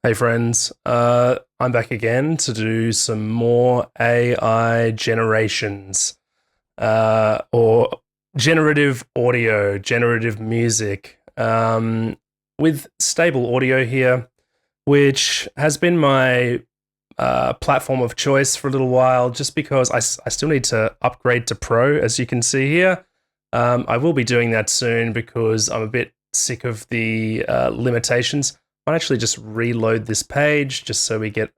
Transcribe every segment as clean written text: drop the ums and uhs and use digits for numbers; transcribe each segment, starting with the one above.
Hey friends, I'm back again to do some more AI generations, or generative audio, generative music, with stable audio here, which has been my platform of choice for a little while, just because I still need to upgrade to Pro, as you can see here. I will be doing that soon because I'm a bit sick of the limitations. I'll actually just reload this page just so we get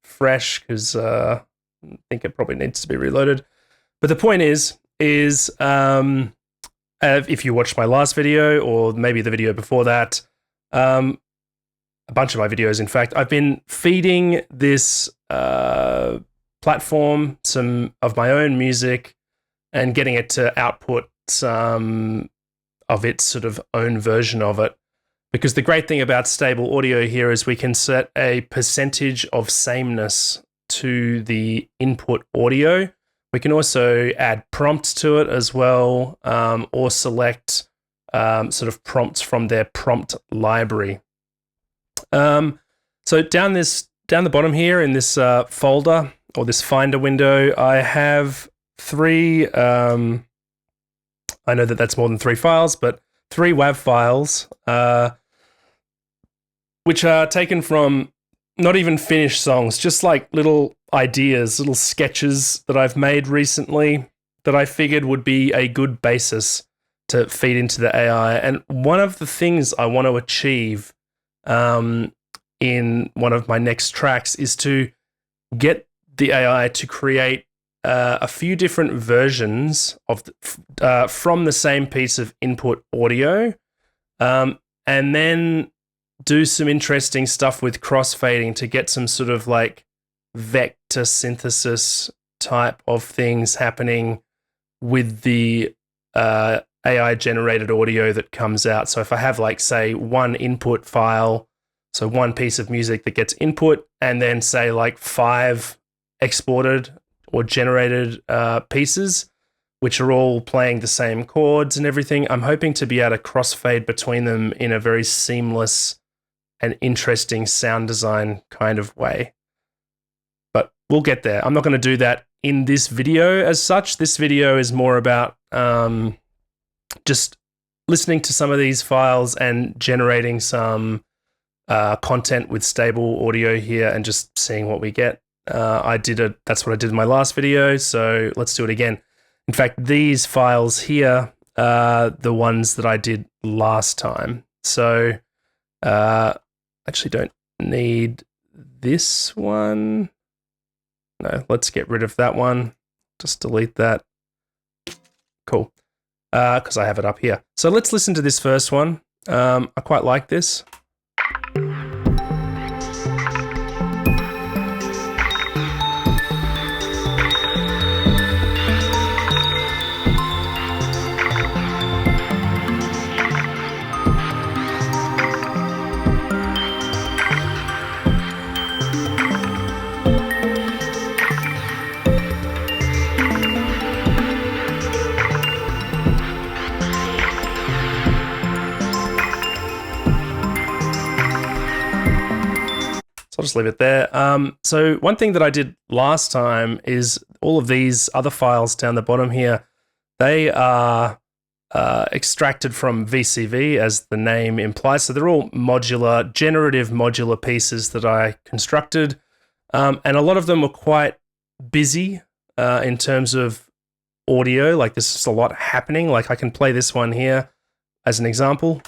fresh, because I think it probably needs to be reloaded. But the point is if you watched my last video, or maybe the video before that, a bunch of my videos, in fact, I've been feeding this platform some of my own music and getting it to output some of its sort of own version of it. Because the great thing about stable audio here is we can set a percentage of sameness to the input audio. We can also add prompts to it as well, or select sort of prompts from their prompt library. So down the bottom here in this folder, or this Finder window, I have three. I know that that's more than 3 files, but 3 WAV files, which are taken from not even finished songs, just like little ideas, little sketches that I've made recently that I figured would be a good basis to feed into the AI. And one of the things I want to achieve in one of my next tracks is to get the AI to create a few different versions of from the same piece of input audio, and then do some interesting stuff with crossfading to get some sort of like vector synthesis type of things happening with the AI generated audio that comes out. So if I have, like, say, one input file, so one piece of music that gets input, and then say like 5 exported or generated pieces, which are all playing the same chords and everything, I'm hoping to be able to crossfade between them in a very seamless and interesting sound design kind of way. But we'll get there. I'm not going to do that in this video as such. This video is more about just listening to some of these files and generating some content with stable audio here and just seeing what we get. That's what I did in my last video, so let's do it again. In fact, these files here are the ones that I did last time. So actually don't need this one. No, let's get rid of that one. Just delete that. Cool. Because I have it up here. So let's listen to this first one. I quite like this. I'll just leave it there. So one thing that I did last time is all of these other files down the bottom here, they are extracted from VCV, as the name implies. So they're all modular, generative modular pieces that I constructed. And a lot of them were quite busy in terms of audio. Like, there's just a lot happening. Like, I can play this one here as an example.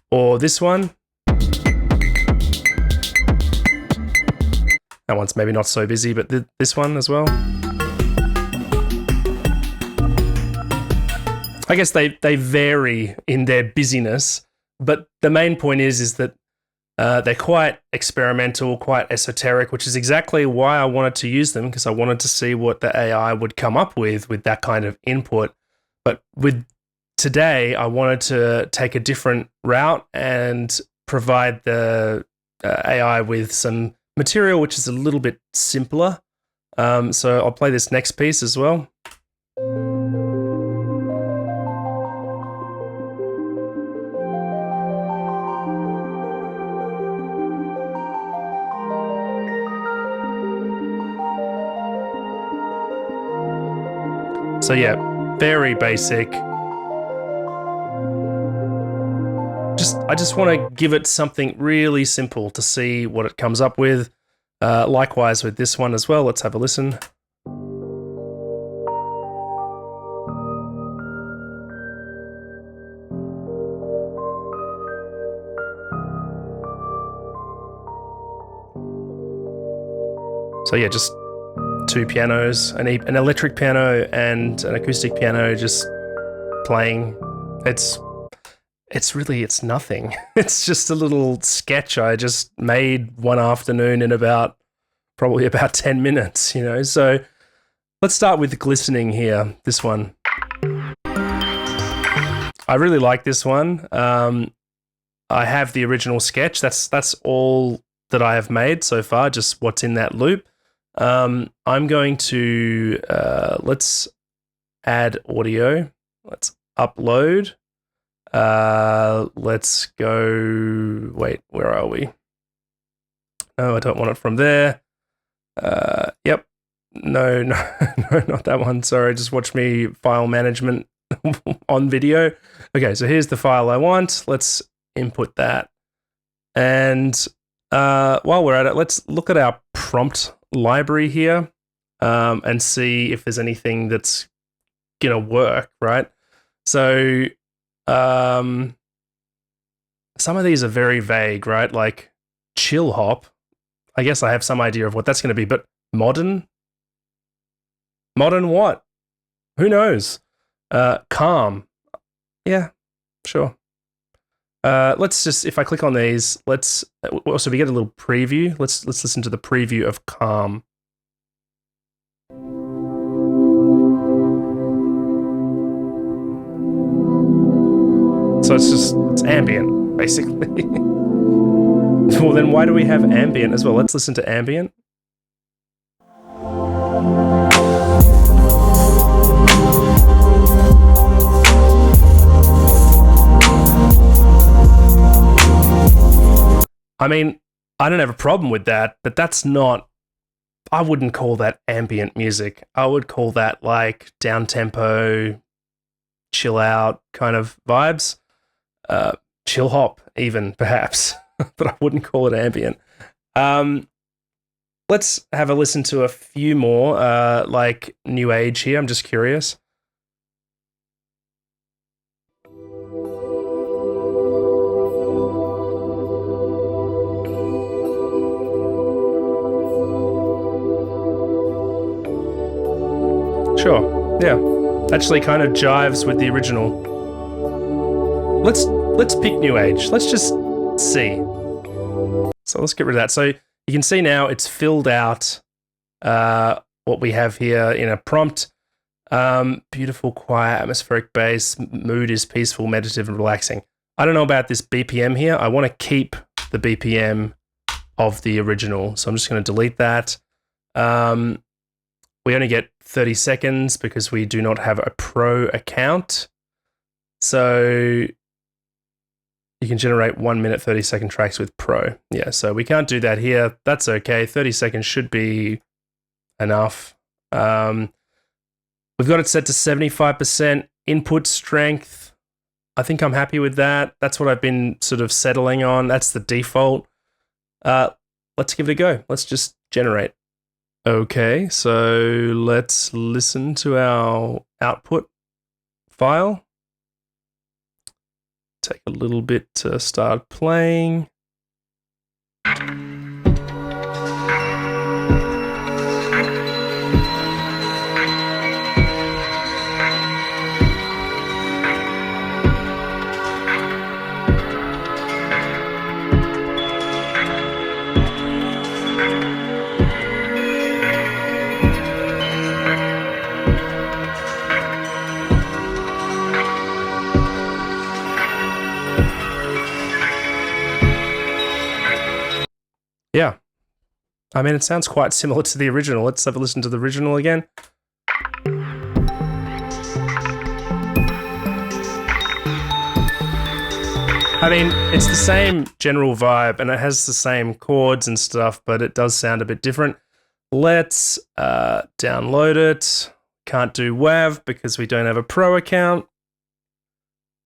Or this one. That one's maybe not so busy, but this one as well. I guess they vary in their busyness, but the main point is that they're quite experimental, quite esoteric, which is exactly why I wanted to use them, because I wanted to see what the AI would come up with that kind of input. But with today, I wanted to take a different route and provide the AI with some material which is a little bit simpler. So I'll play this next piece as well. So yeah, very basic. I just want to give it something really simple to see what it comes up with. Likewise with this one as well. Let's have a listen. So yeah, just two pianos, an electric piano and an acoustic piano just playing. It's nothing. It's just a little sketch I just made one afternoon in probably about 10 minutes, you know. So let's start with the glistening here, this one. I really like this one. I have the original sketch. That's all that I have made so far, just what's in that loop. I'm going to, let's add audio. Let's upload. Let's go, wait, where are we? No, I don't want it from there. Yep. No, not that one. Sorry, just watch me file management on video. Okay, so here's the file I want. Let's input that. And while we're at it, let's look at our prompt library here and see if there's anything that's gonna work, right? So some of these are very vague, right? Like chill hop. I guess I have some idea of what that's going to be, but modern what? Who knows? Calm. Yeah, sure. Let's just, if I click on these, so we get a little preview. Let's listen to the preview of calm. So it's ambient, basically. Well, then why do we have ambient as well? Let's listen to ambient. I mean, I don't have a problem with that, but that's not, I wouldn't call that ambient music. I would call that like down-tempo, chill out kind of vibes. Chill hop even, perhaps, but I wouldn't call it ambient. Let's have a listen to a few more, like New Age here. I'm just curious. Sure, yeah. Actually kind of jives with the original. Let's pick New Age. Let's just see. So let's get rid of that. So you can see now it's filled out what we have here in a prompt. Beautiful, quiet, atmospheric bass. Mood is peaceful, meditative, and relaxing. I don't know about this BPM here. I want to keep the BPM of the original. So I'm just going to delete that. We only get 30 seconds because we do not have a pro account. So you can generate 1 minute, 30-second tracks with pro. Yeah, so we can't do that here. That's okay. 30 seconds should be enough. We've got it set to 75% input strength. I think I'm happy with that. That's what I've been sort of settling on. That's the default. Let's give it a go. Let's just generate. Okay, so let's listen to our output file. Take a little bit to start playing. Yeah. I mean, it sounds quite similar to the original. Let's have a listen to the original again. I mean, it's the same general vibe and it has the same chords and stuff, but it does sound a bit different. Let's download it, can't do WAV because we don't have a pro account.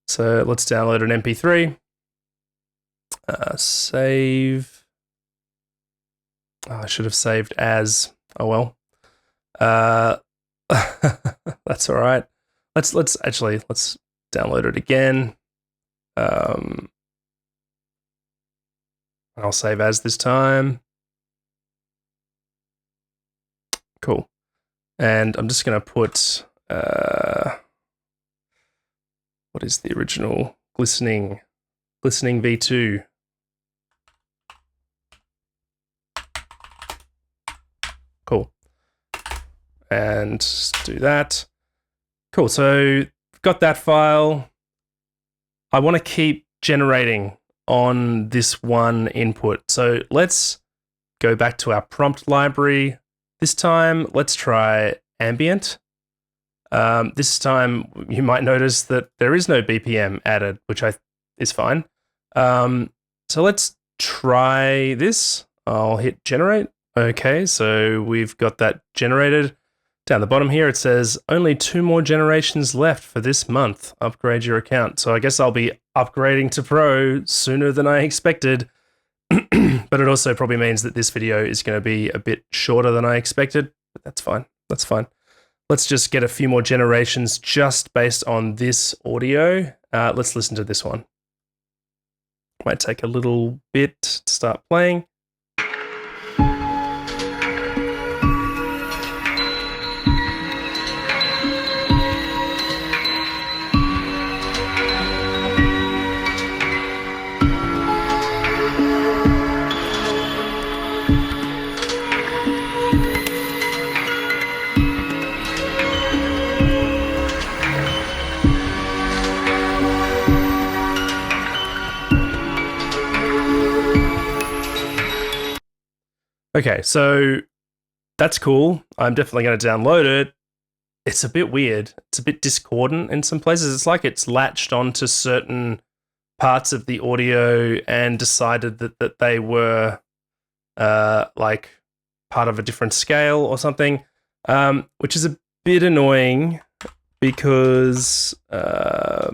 So let's download an MP3. Save. Oh, I should have saved as. Oh well. That's all right. Let's download it again. I'll save as this time. Cool. And I'm just going to put, what is the original? Glistening V2. Cool. And do that. Cool. So got that file. I want to keep generating on this one input. So let's go back to our prompt library. This time, let's try ambient. This time, you might notice that there is no BPM added, which is fine. So let's try this. I'll hit generate. Okay, so we've got that generated. Down the bottom here, it says only 2 more generations left for this month. Upgrade your account. So I guess I'll be upgrading to Pro sooner than I expected. But it also probably means that this video is going to be a bit shorter than I expected. But that's fine. That's fine. Let's just get a few more generations just based on this audio. Let's listen to this one. Might take a little bit to start playing. Okay, so that's cool. I'm definitely going to download it. It's a bit weird. It's a bit discordant in some places. It's like it's latched onto certain parts of the audio and decided that they were like part of a different scale or something, which is a bit annoying because I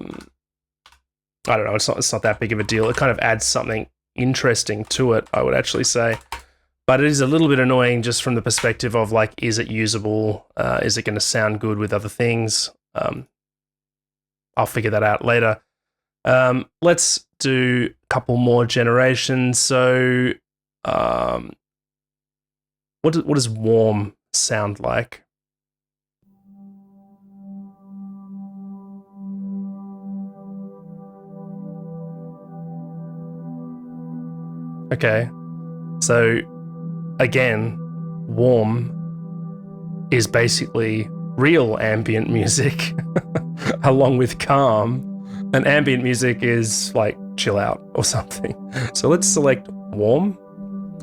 don't know. It's not that big of a deal. It kind of adds something interesting to it, I would actually say. But it is a little bit annoying just from the perspective of like, is it usable? Is it going to sound good with other things? I'll figure that out later. Let's do a couple more generations. So what does warm sound like? Okay, so again, warm is basically real ambient music along with calm, and ambient music is like chill out or something. So let's select warm,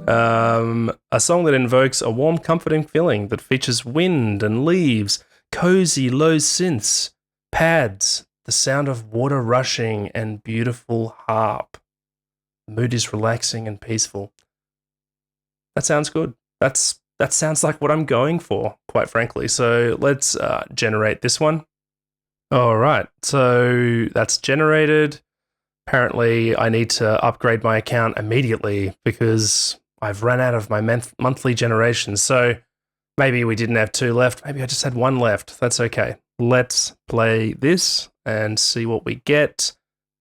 a song that invokes a warm, comforting feeling that features wind and leaves, cozy low synths, pads, the sound of water rushing, and beautiful harp. The mood is relaxing and peaceful. That sounds good. That sounds like what I'm going for, quite frankly. So let's generate this one. All right, so that's generated. Apparently, I need to upgrade my account immediately because I've run out of my monthly generations. So maybe we didn't have 2 left. Maybe I just had 1 left. That's okay. Let's play this and see what we get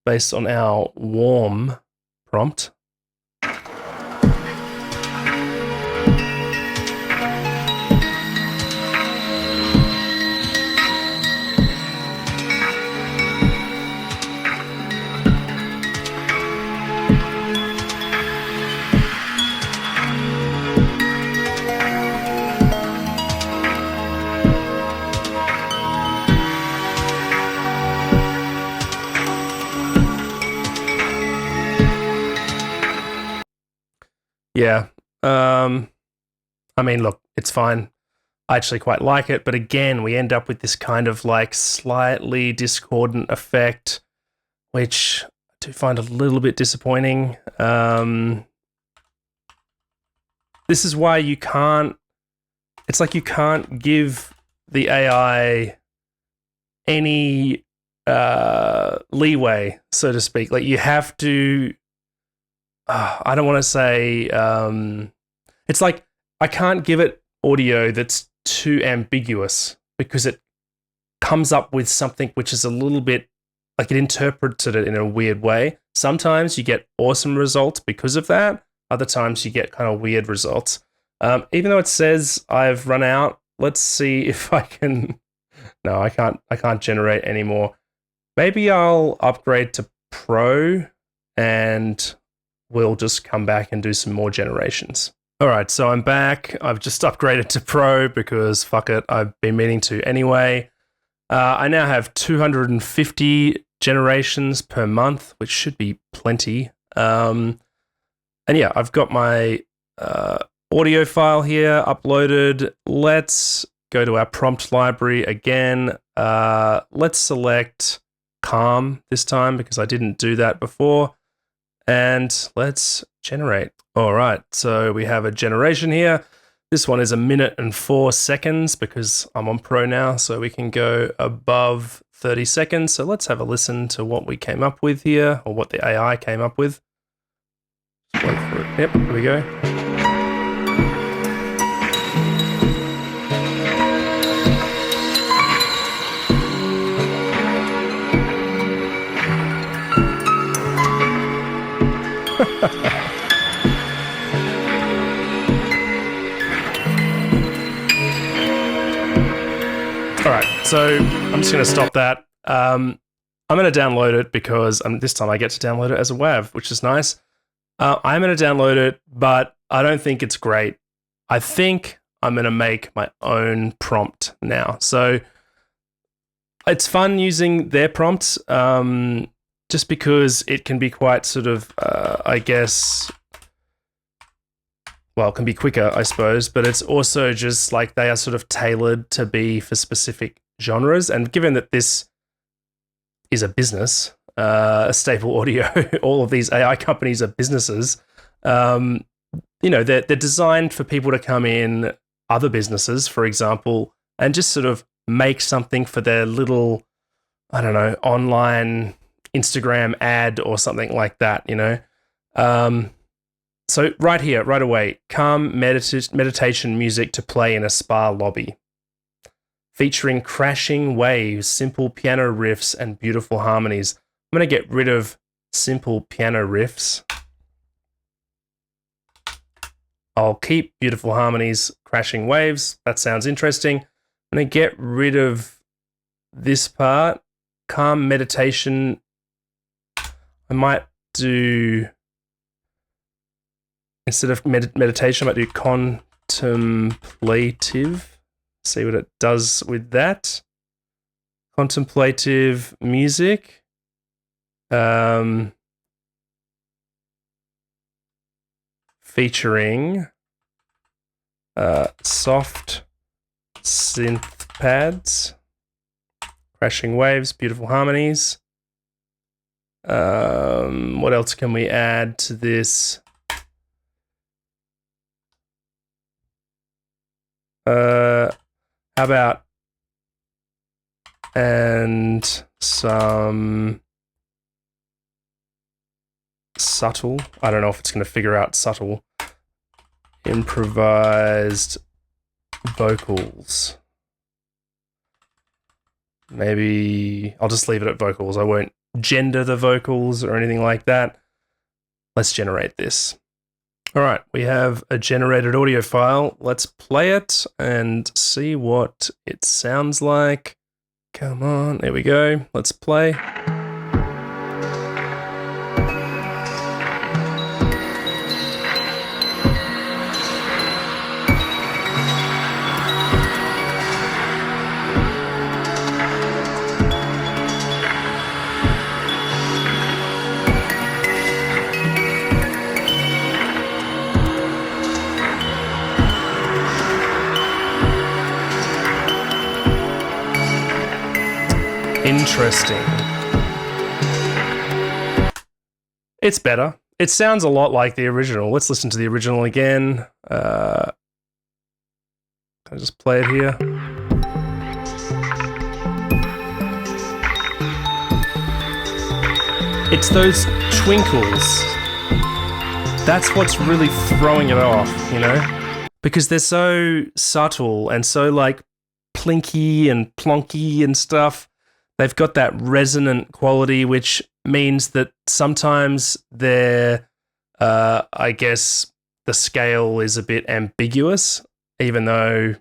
based on our warm prompt. Yeah. I mean, look, it's fine. I actually quite like it, but again, we end up with this kind of like slightly discordant effect, which I do find a little bit disappointing. This is why you can't, it's like you can't give the AI any leeway, so to speak. Like you have to. I don't want to say. It's like I can't give it audio that's too ambiguous because it comes up with something which is a little bit like it interprets it in a weird way. Sometimes you get awesome results because of that. Other times you get kind of weird results. Even though it says I've run out, let's see if I can. No, I can't. I can't generate anymore. Maybe I'll upgrade to Pro, and we'll just come back and do some more generations. All right, so I'm back. I've just upgraded to Pro because fuck it, I've been meaning to anyway. I now have 250 generations per month, which should be plenty. And yeah, I've got my audio file here uploaded. Let's go to our prompt library again. Let's select calm this time because I didn't do that before. And let's generate. All right, so we have a generation here. This one is 1 minute and 4 seconds because I'm on Pro now, so we can go above 30 seconds. So let's have a listen to what we came up with here, or what the AI came up with. Just wait for it. Yep, here we go. All right, so I'm just going to stop that. I'm going to download it because this time I get to download it as a WAV, which is nice. I'm going to download it, but I don't think it's great. I think I'm going to make my own prompt now. So it's fun using their prompts just because it can be quite sort of, I guess... Well, it can be quicker, I suppose, but it's also just like they are sort of tailored to be for specific genres. And given that this is a business, Stable Audio, all of these AI companies are businesses, they're designed for people to come in, other businesses, for example, and just sort of make something for their little, I don't know, online Instagram ad or something like that, So right here, right away, calm meditation music to play in a spa lobby. Featuring crashing waves, simple piano riffs, and beautiful harmonies. I'm going to get rid of simple piano riffs. I'll keep beautiful harmonies, crashing waves. That sounds interesting. I'm going to get rid of this part. Calm meditation. I might do... Instead of meditation, I might do contemplative. See what it does with that. Contemplative music. Featuring soft synth pads. Crashing waves, beautiful harmonies. What else can we add to this? How about and some subtle, I don't know if it's going to figure out subtle, improvised vocals. Maybe I'll just leave it at vocals. I won't gender the vocals or anything like that. Let's generate this. All right, we have a generated audio file. Let's play it and see what it sounds like. Come on, there we go. Let's play. Interesting. It's better. It sounds a lot like the original. Let's listen to the original again. Can I just play it here? It's those twinkles. That's what's really throwing it off, you know? Because they're so subtle and so like plinky and plonky and stuff. They've got that resonant quality, which means that sometimes they're, I guess, the scale is a bit ambiguous, even though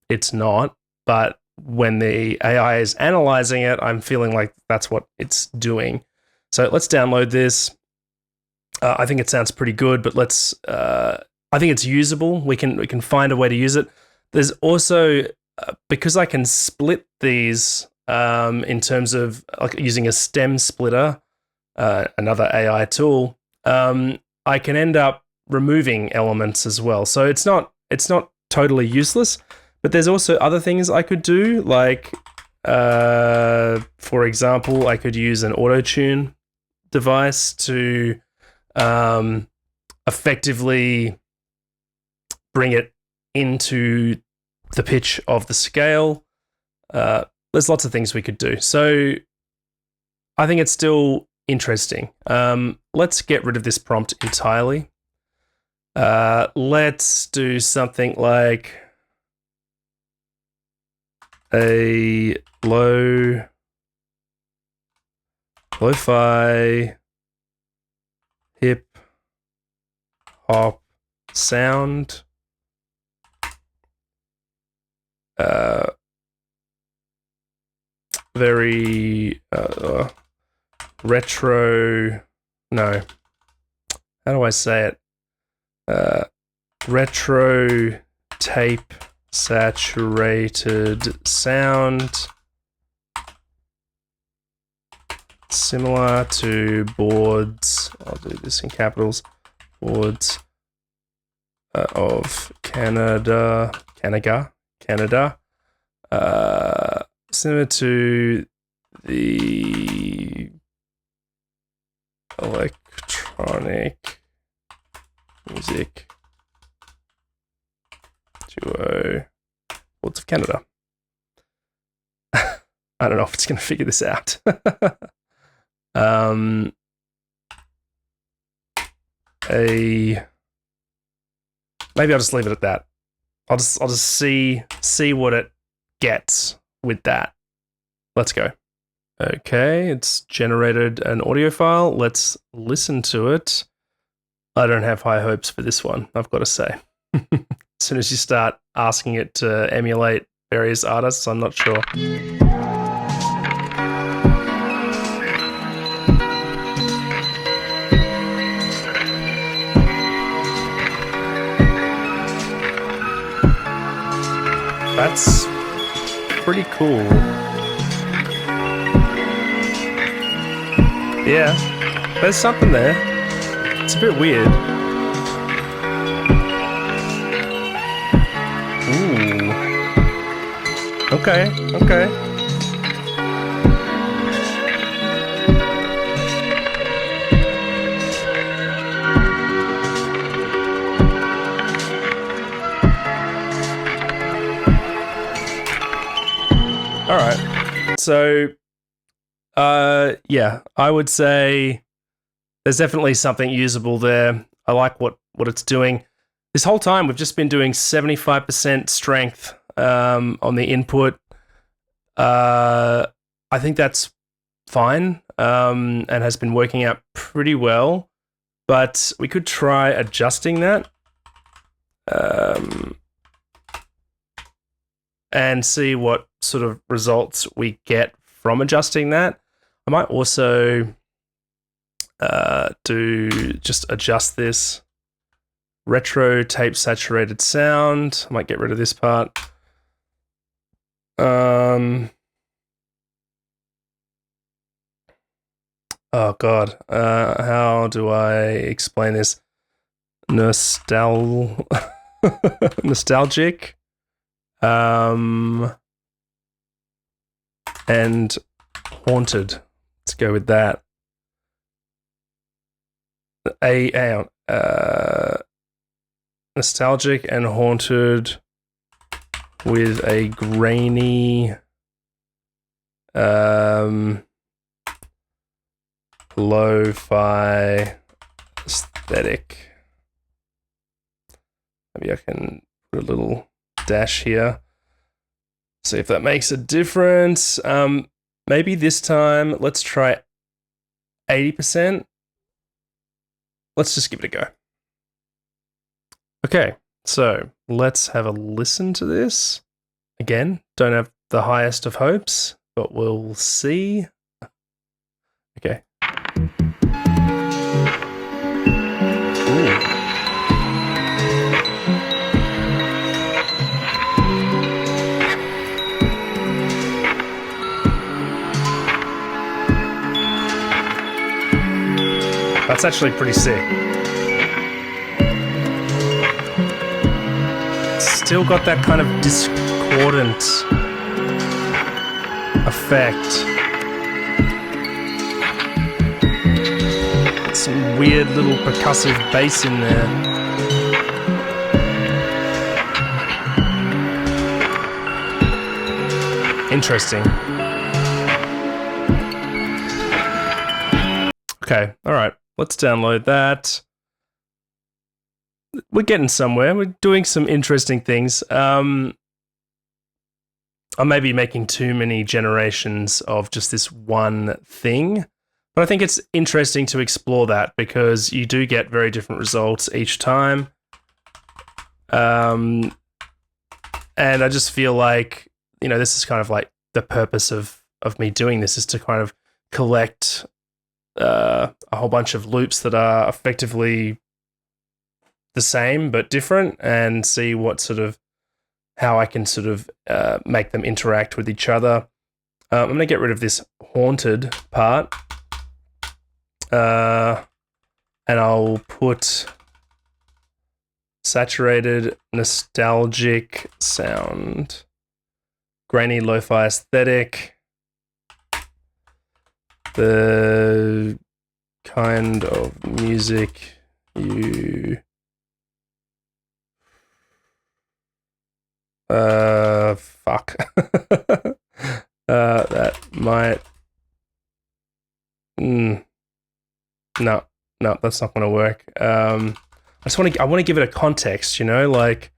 it's not. But when the AI is analyzing it, I'm feeling like that's what it's doing. So let's download this. I think it sounds pretty good, but let's. I think it's usable. We can find a way to use it. There's also because I can split these in terms of like using a stem splitter, another AI tool. I can end up removing elements as well. So it's not totally useless. But there's also other things I could do, like for example, I could use an auto-tune device to effectively bring it into the pitch of the scale. There's lots of things we could do. So I think it's still interesting. Let's get rid of this prompt entirely. Let's do something like a lo-fi hip hop sound. Very retro. No, how do I say it? Retro tape saturated sound, similar to boards. I'll do this in capitals. Boards of Canada. Similar to the electronic music duo Boards of Canada. I don't know if it's going to figure this out. Maybe I'll just leave it at that. I'll just see what it gets with that. Let's go. Okay, it's generated an audio file. Let's listen to it. I don't have high hopes for this one, I've got to say. As soon as you start asking it to emulate various artists, I'm not sure. That's pretty cool. Yeah, there's something there. It's a bit weird. Ooh. Okay. All right. So, yeah, I would say there's definitely something usable there. I like what it's doing. This whole time, we've just been doing 75% strength on the input. I think that's fine and has been working out pretty well. But we could try adjusting that and see what sort of results we get from adjusting that. I might also just adjust this retro tape saturated sound. I might get rid of this part. Oh god, how do I explain this? Nostalgic. And haunted. Let's go with that. Nostalgic and haunted with a grainy lo-fi aesthetic. Maybe I can put a little dash here. See if that makes a difference. Maybe this time, let's try 80%. Let's just give it a go. Okay, so let's have a listen to this. Again, don't have the highest of hopes, but we'll see. Okay. Ooh. That's actually pretty sick. Still got that kind of discordant effect. Some weird little percussive bass in there. Interesting. Okay, all right. Let's download that. We're getting somewhere. We're doing some interesting things. I may be making too many generations of just this one thing, but I think it's interesting to explore that because you do get very different results each time. And I just feel like, you know, this is kind of like the purpose of me doing this is to kind of collect a whole bunch of loops that are effectively the same but different and see what sort of how I can sort of make them interact with each other. I'm going to get rid of this haunted part and I'll put saturated nostalgic sound, grainy lo-fi aesthetic, the kind of music you fuck that might no, that's not gonna work. I want to give it a context, you know, like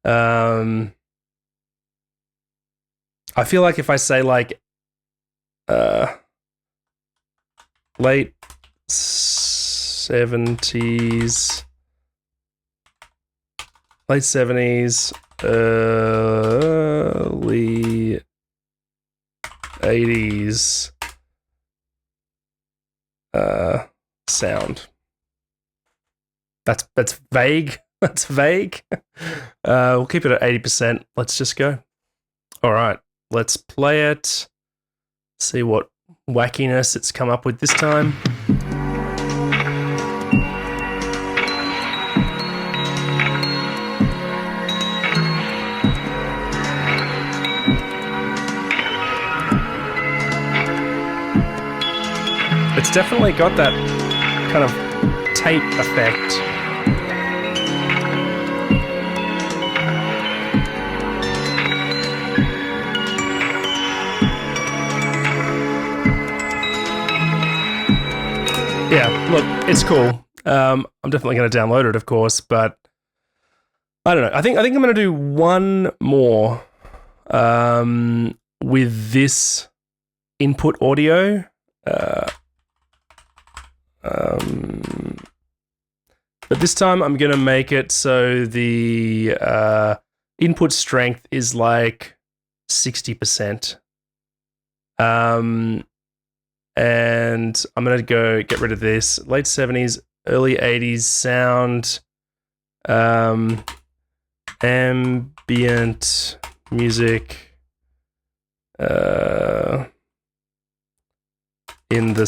I feel like if I say like late 70s, early 80s sound. That's vague. That's vague. We'll keep it at 80%. Let's just go. All right, let's play it. See what wackiness it's come up with this time. It's definitely got that kind of tape effect. Yeah, look, it's cool. I'm definitely going to download it, of course, but I don't know. I think I'm going to do one more with this input audio. But this time I'm going to make it so the input strength is like 60%. And I'm going to go get rid of this late 70s, early 80s sound, ambient music in the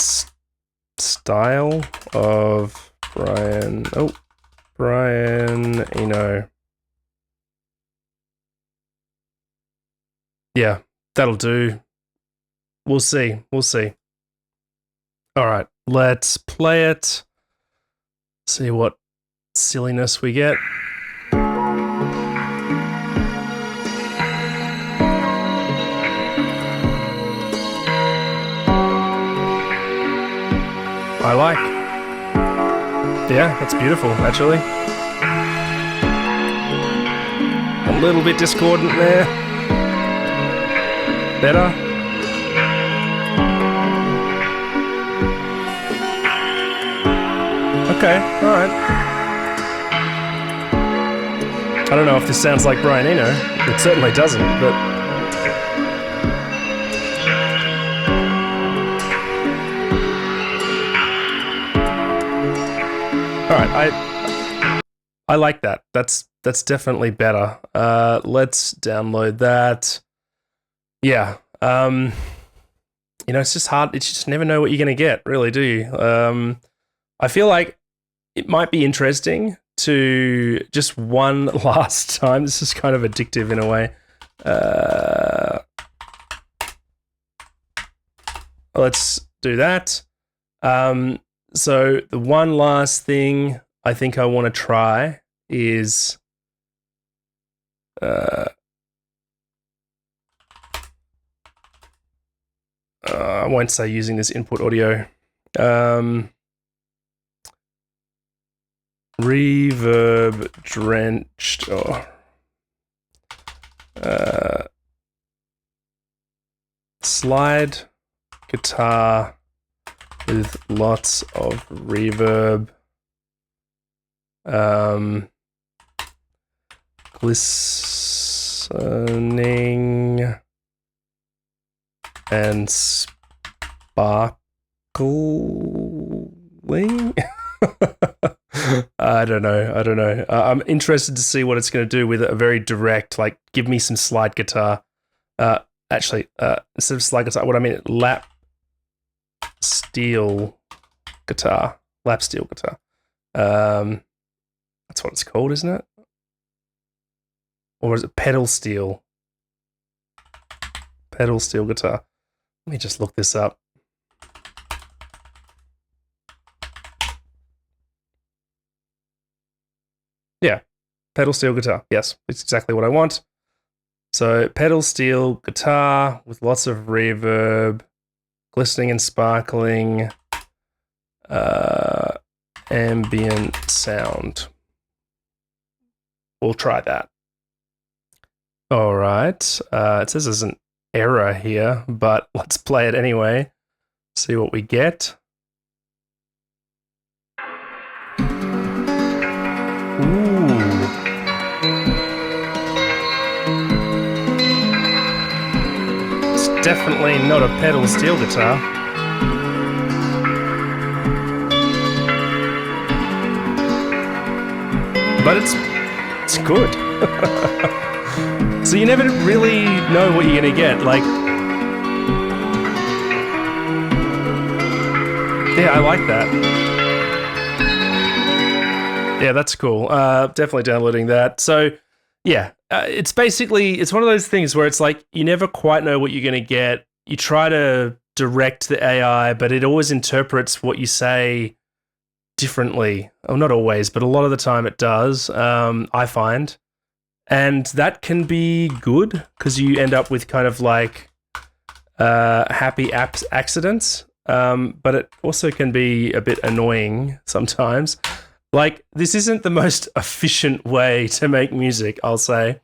style of Brian Eno. Yeah, that'll do. We'll see. All right, let's play it. See what silliness we get. I like. Yeah, that's beautiful, actually. A little bit discordant there. Better. Okay, alright. I don't know if this sounds like Brian Eno. It certainly doesn't, but... Alright, I like that. That's definitely better. Let's download that. Yeah. You know, it's just hard. You just never know what you're going to get, really, do you? I feel like it might be interesting to just one last time. This is kind of addictive in a way. Let's do that. So the one last thing I think I want to try is I won't say using this input audio. Reverb drenched slide guitar with lots of reverb, glistening and sparkling. I don't know. I'm interested to see what it's going to do with a very direct, like, give me some slide guitar. Actually, instead of slide guitar, what I mean, lap steel guitar. That's what it's called, isn't it? Or is it pedal steel? Pedal steel guitar. Let me just look this up. Yeah, pedal steel guitar. Yes, it's exactly what I want. So pedal steel guitar with lots of reverb, glistening and sparkling, ambient sound. We'll try that. All right. It says there's an error here, but let's play it anyway. See what we get. Ooh. It's definitely not a pedal steel guitar. But it's good. So you never really know what you're gonna get. Like, yeah, I like that. Yeah, that's cool. Definitely downloading that. So, yeah, it's basically, it's one of those things where it's like you never quite know what you're going to get. You try to direct the AI, but it always interprets what you say differently. Well, not always, but a lot of the time it does, I find. And that can be good because you end up with kind of like happy accidents, but it also can be a bit annoying sometimes. Like, this isn't the most efficient way to make music, I'll say.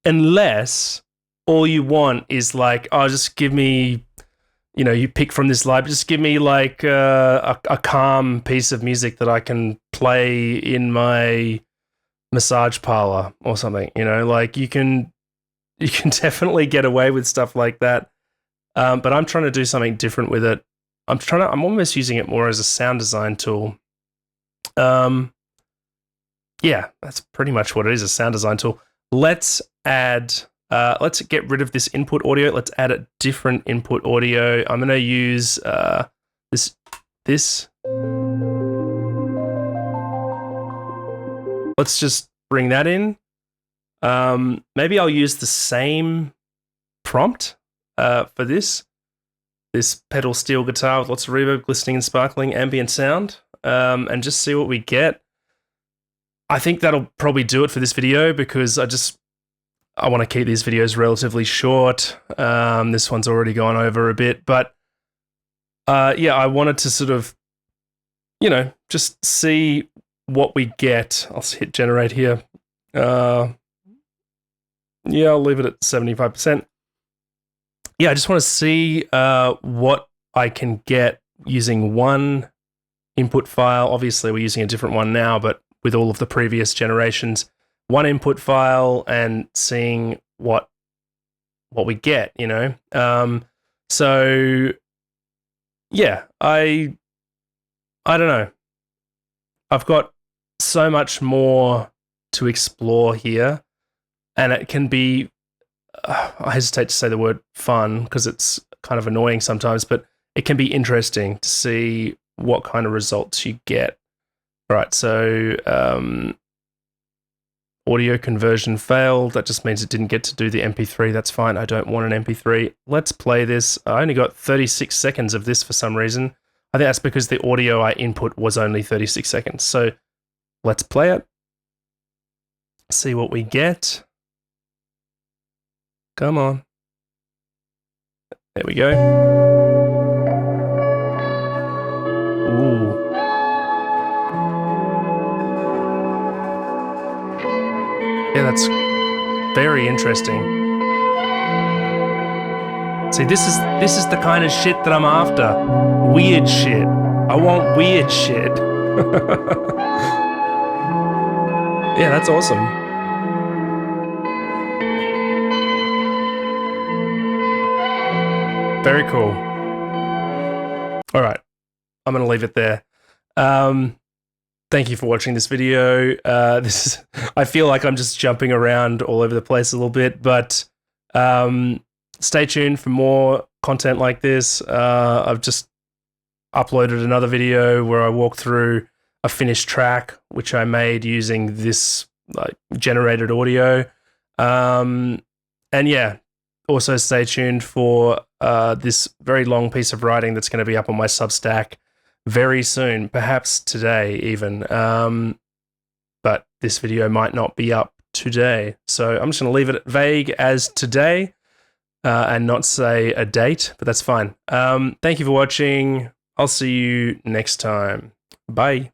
Unless all you want is like, oh, just give me, you know, you pick from this library, just give me like a calm piece of music that I can play in my massage parlor or something, you know, like you can definitely get away with stuff like that. But I'm trying to do something different with it. I'm almost using it more as a sound design tool. Yeah, that's pretty much what it is, a sound design tool. Let's get rid of this input audio. Let's add a different input audio. I'm going to use this. Let's just bring that in. Maybe I'll use the same prompt for this pedal steel guitar with lots of reverb, glistening and sparkling, ambient sound, and just see what we get. I think that'll probably do it for this video because I want to keep these videos relatively short. This one's already gone over a bit, but yeah, I wanted to sort of, just see what we get. I'll hit generate here. Yeah, I'll leave it at 75%. Yeah, I just want to see what I can get using one input file. Obviously, we're using a different one now, but with all of the previous generations, one input file and seeing what we get, So yeah, I don't know. I've got so much more to explore here, and it can be, I hesitate to say the word fun because it's kind of annoying sometimes, but it can be interesting to see what kind of results you get. All right, so audio conversion failed. That just means it didn't get to do the MP3. That's fine. I don't want an MP3. Let's play this. I only got 36 seconds of this for some reason. I think that's because the audio I input was only 36 seconds. So let's play it. See what we get. Come on. There we go. Ooh. Yeah, that's very interesting. See, this is the kind of shit that I'm after. Weird shit. I want weird shit. Yeah, that's awesome. Very cool. All right, I'm going to leave it there. Thank you for watching this video. I feel like I'm just jumping around all over the place a little bit, but stay tuned for more content like this. I've just uploaded another video where I walk through a finished track, which I made using this generated audio. And yeah, also stay tuned for this very long piece of writing that's going to be up on my Substack very soon, perhaps today even. But this video might not be up today. So I'm just going to leave it vague as today and not say a date, but that's fine. Thank you for watching. I'll see you next time. Bye.